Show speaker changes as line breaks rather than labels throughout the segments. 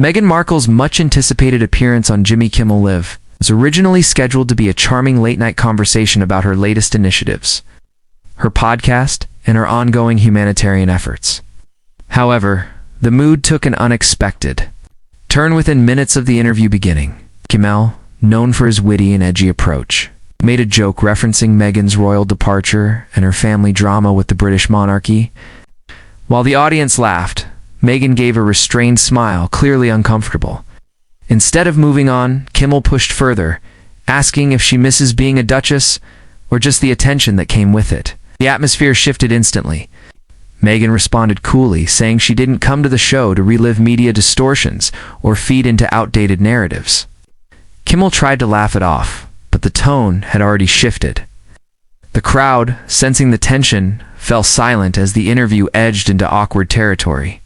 Meghan Markle's much-anticipated appearance on Jimmy Kimmel Live was originally scheduled to be a charming late-night conversation about her latest initiatives, her podcast, and her ongoing humanitarian efforts. However, the mood took an unexpected turn within minutes of the interview beginning. Kimmel, known for his witty and edgy approach, made a joke referencing Meghan's royal departure and her family drama with the British monarchy. While the audience laughed, Meghan gave a restrained smile, clearly uncomfortable. Instead of moving on, Kimmel pushed further, asking if she misses being a duchess or just the attention that came with it. The atmosphere shifted instantly. Meghan responded coolly, saying she didn't come to the show to relive media distortions or feed into outdated narratives. Kimmel tried to laugh it off, but the tone had already shifted. The crowd, sensing the tension, fell silent as the interview edged into awkward territory.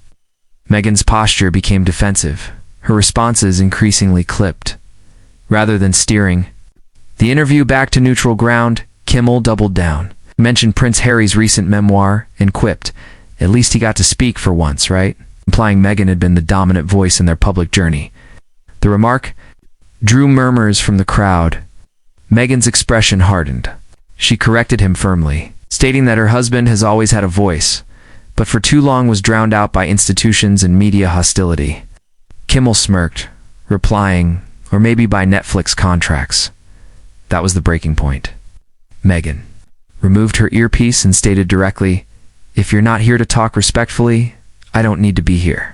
Meghan's posture became defensive, her responses increasingly clipped. Rather than steering the interview back to neutral ground, Kimmel doubled down, mentioned Prince Harry's recent memoir, and quipped, "At least he got to speak for once, right?" implying Meghan had been the dominant voice in their public journey. The remark drew murmurs from the crowd. Meghan's expression hardened. She corrected him firmly, stating that her husband has always had a voice, but for too long was drowned out by institutions and media hostility. Kimmel smirked, replying, "Or maybe by Netflix contracts." That was the breaking point. Meghan removed her earpiece and stated directly, "If you're not here to talk respectfully, I don't need to be here."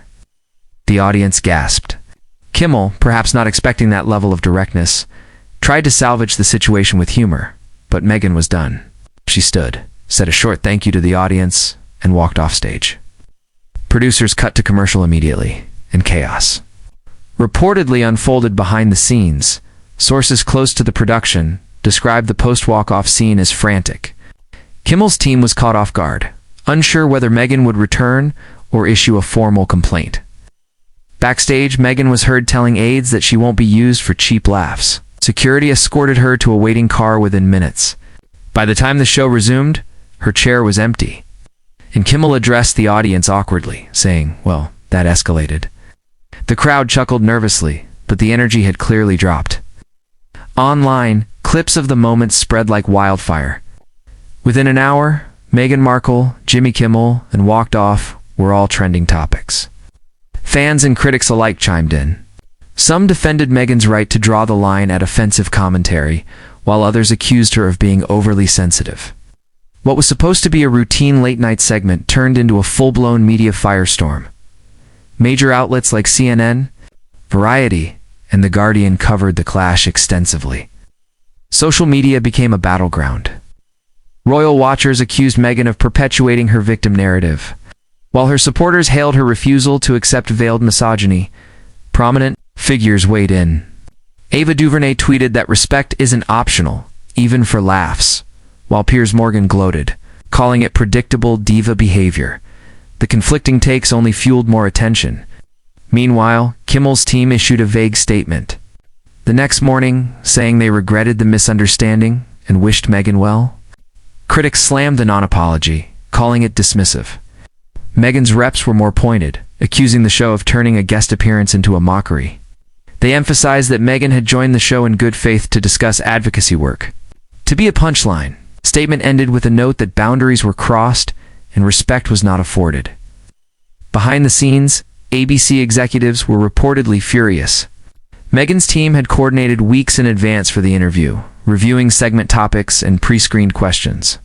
The audience gasped. Kimmel, perhaps not expecting that level of directness, tried to salvage the situation with humor, but Meghan was done. She stood, said a short thank you to the audience, and walked off stage. Producers cut to commercial immediately, and chaos reportedly unfolded behind the scenes. Sources close to the production described the post-walk-off scene as frantic. Kimmel's team was caught off guard, unsure whether Meghan would return or issue a formal complaint. Backstage, Meghan was heard telling aides that she won't be used for cheap laughs. Security escorted her to a waiting car within minutes. By the time the show resumed, her chair was empty, and Kimmel addressed the audience awkwardly, saying, "Well, that escalated." The crowd chuckled nervously, but the energy had clearly dropped. Online, clips of the moment spread like wildfire. Within an hour, Meghan Markle, Jimmy Kimmel, and walked off were all trending topics. Fans and critics alike chimed in. Some defended Meghan's right to draw the line at offensive commentary, while others accused her of being overly sensitive. What was supposed to be a routine late-night segment turned into a full-blown media firestorm. Major outlets like CNN, Variety, and The Guardian covered the clash extensively. Social media became a battleground. Royal watchers accused Meghan of perpetuating her victim narrative, while her supporters hailed her refusal to accept veiled misogyny. Prominent figures weighed in. Ava DuVernay tweeted that respect isn't optional, even for laughs, while Piers Morgan gloated, calling it predictable diva behavior. The conflicting takes only fueled more attention. Meanwhile, Kimmel's team issued a vague statement the next morning, saying they regretted the misunderstanding and wished Meghan well. Critics slammed the non-apology, calling it dismissive. Meghan's reps were more pointed, accusing the show of turning a guest appearance into a mockery. They emphasized that Meghan had joined the show in good faith to discuss advocacy work. To be a punchline, the statement ended with a note that boundaries were crossed and respect was not afforded. Behind the scenes, ABC executives were reportedly furious. Meghan's team had coordinated weeks in advance for the interview, reviewing segment topics and pre-screened questions.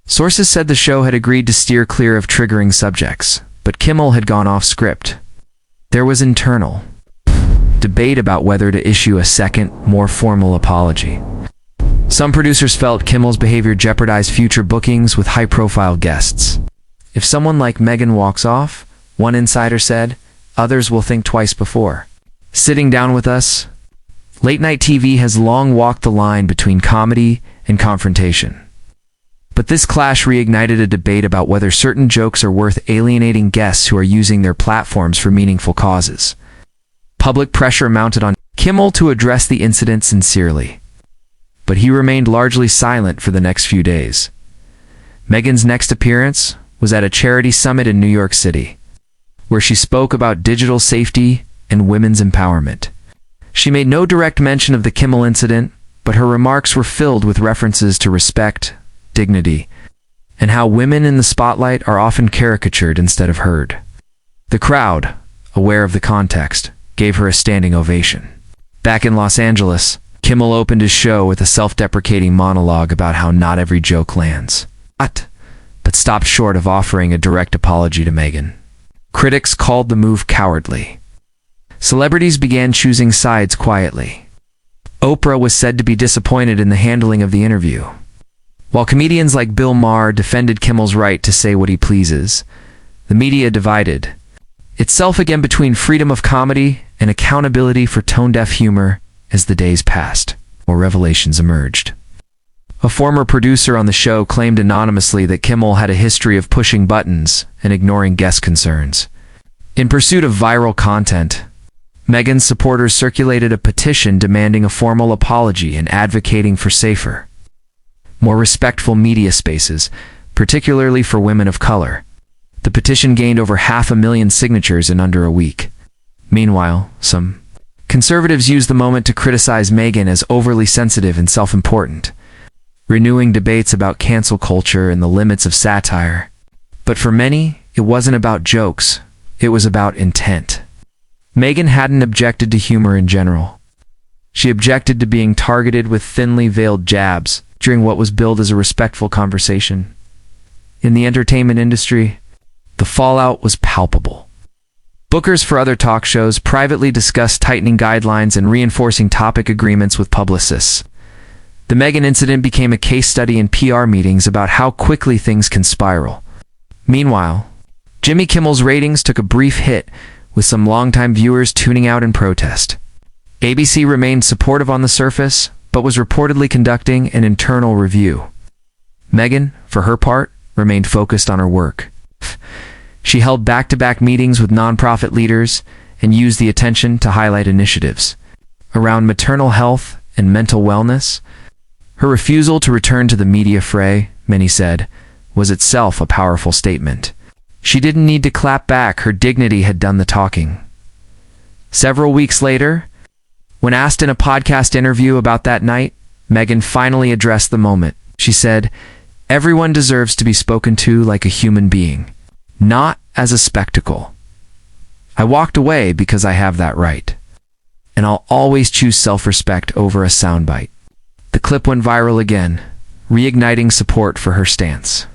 Sources said the show had agreed to steer clear of triggering subjects, but Kimmel had gone off script. There was internal debate about whether to issue a second, more formal apology. Some producers felt Kimmel's behavior jeopardized future bookings with high-profile guests. If someone like Meghan walks off, one insider said, others will think twice before sitting down with us. Late-night TV has long walked the line between comedy and confrontation. But this clash reignited a debate about whether certain jokes are worth alienating guests who are using their platforms for meaningful causes. Public pressure mounted on Kimmel to address the incident sincerely, but he remained largely silent for the next few days. Meghan's next appearance was at a charity summit in New York City, where she spoke about digital safety and women's empowerment. She made no direct mention of the Kimmel incident, but her remarks were filled with references to respect, dignity, and how women in the spotlight are often caricatured instead of heard. The crowd, aware of the context, gave her a standing ovation. Back in Los Angeles, Kimmel opened his show with a self-deprecating monologue about how not every joke lands. But stopped short of offering a direct apology to Meghan. Critics called the move cowardly. Celebrities began choosing sides quietly. Oprah was said to be disappointed in the handling of the interview. While comedians like Bill Maher defended Kimmel's right to say what he pleases, the media divided itself again between freedom of comedy and accountability for tone-deaf humor as the days passed, more revelations emerged. A former producer on the show claimed anonymously that Kimmel had a history of pushing buttons and ignoring guest concerns. In pursuit of viral content, Meghan's supporters circulated a petition demanding a formal apology and advocating for safer, more respectful media spaces, particularly for women of color. The petition gained over 500,000 signatures in under a week. Meanwhile, some conservatives used the moment to criticize Meghan as overly sensitive and self-important, renewing debates about cancel culture and the limits of satire. But for many, it wasn't about jokes, it was about intent. Meghan hadn't objected to humor in general. She objected to being targeted with thinly veiled jabs during what was billed as a respectful conversation. In the entertainment industry, the fallout was palpable. Bookers for other talk shows privately discussed tightening guidelines and reinforcing topic agreements with publicists. The Meghan incident became a case study in PR meetings about how quickly things can spiral. Meanwhile, Jimmy Kimmel's ratings took a brief hit, with some longtime viewers tuning out in protest. ABC remained supportive on the surface, but was reportedly conducting an internal review. Meghan, for her part, remained focused on her work. She held back-to-back meetings with nonprofit leaders and used the attention to highlight initiatives around maternal health and mental wellness. Her refusal to return to the media fray, many said, was itself a powerful statement. She didn't need to clap back, her dignity had done the talking. Several weeks later, when asked in a podcast interview about that night, Meghan finally addressed the moment. She said, "Everyone deserves to be spoken to like a human being, not as a spectacle. I walked away because I have that right. And I'll always choose self-respect over a soundbite." The clip went viral again, reigniting support for her stance.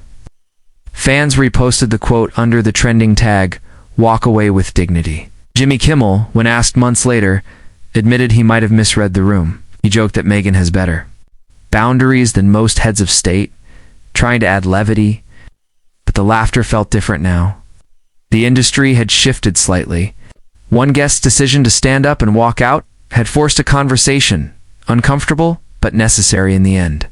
Fans reposted the quote under the trending tag, "Walk away with dignity." Jimmy Kimmel, when asked months later, admitted he might have misread the room. He joked that Meghan has better boundaries than most heads of state, trying to add levity, but the laughter felt different now. The industry had shifted slightly. One guest's decision to stand up and walk out had forced a conversation, uncomfortable but necessary in the end.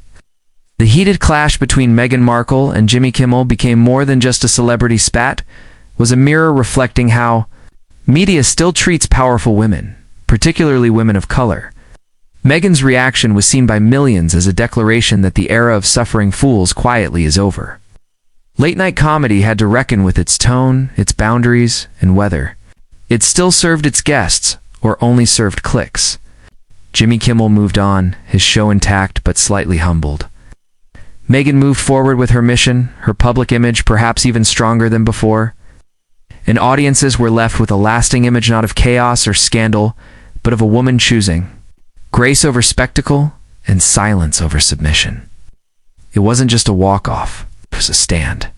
The heated clash between Meghan Markle and Jimmy Kimmel became more than just a celebrity spat, was a mirror reflecting how media still treats powerful women, particularly women of color. Meghan's reaction was seen by millions as a declaration that the era of suffering fools quietly is over. Late-night comedy had to reckon with its tone, its boundaries, and whether it still served its guests or only served clicks. Jimmy Kimmel moved on, his show intact but slightly humbled. Meghan moved forward with her mission, her public image perhaps even stronger than before, and audiences were left with a lasting image not of chaos or scandal, but of a woman choosing grace over spectacle and silence over submission. It wasn't just a walk-off, it was a stand.